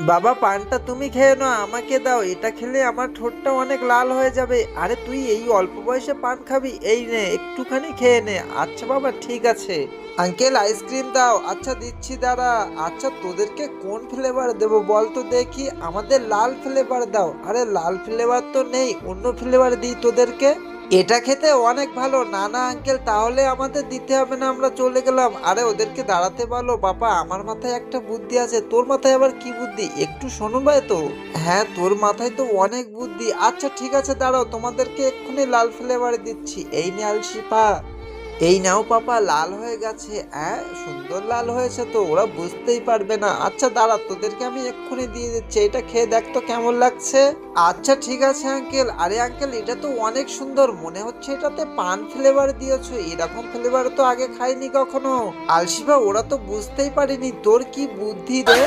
বাবা পানটা তুমি খেয়ে নাও, আমাকে দাও, এটা খেলে আমার ঠোঁটটা অনেক লাল হয়ে যাবে। আরে তুই এই অল্প বয়সে পান খাবি? এই নে একটুখানি খেয়ে নে। আচ্ছা বাবা ঠিক আছে। আঙ্কেল আইসক্রিম দাও। আচ্ছা দিচ্ছি দাঁড়া। আচ্ছা তোদেরকে কোন ফ্লেভার দেবো বল তো দেখি। আমাদের লাল ফ্লেভার দাও। আরে লাল ফ্লেভার তো নেই, অন্য ফ্লেভার দিই তোদেরকে। এটা খেতে অনেক ভালো। না না আঙ্কেল, তাহলে আমাদের দিতে হবে না, আমরা চলে গেলাম। আরে ওদেরকে দাঁড়াতে বলো। বাবা আমার মাথায় একটা বুদ্ধি আছে। তোর মাথায় আবার কি বুদ্ধি একটু শোনবে তো? হ্যাঁ তোর মাথায় তো অনেক বুদ্ধি। আচ্ছা ঠিক আছে দাঁড়াও, তোমাদেরকে এক্ষুনি লাল ফ্লেভার দিচ্ছি। এই নে আলশিফা। এই নাও পাপা, লাল হয়ে গেছে। হ্যাঁ সুন্দর লাল হয়েছে তো, ওরা বুঝতেই পারবে না। আচ্ছা দাঁড়া, তোদেরকে আমি এক্ষুনি দিয়ে দিচ্ছি, এটা খেয়ে দেখ তো কেমন লাগছে। আচ্ছা ঠিক আছে আঙ্কেল। আরে আঙ্কেল এটা তো অনেক সুন্দর, মনে হচ্ছে এটাতে পান ফ্লেভার দিয়েছো। এরকম ফ্লেভার তো আগে খাইনি কখনো। আলশিফা ওরা তো বুঝতেই পারেনি তোর কি বুদ্ধি রে।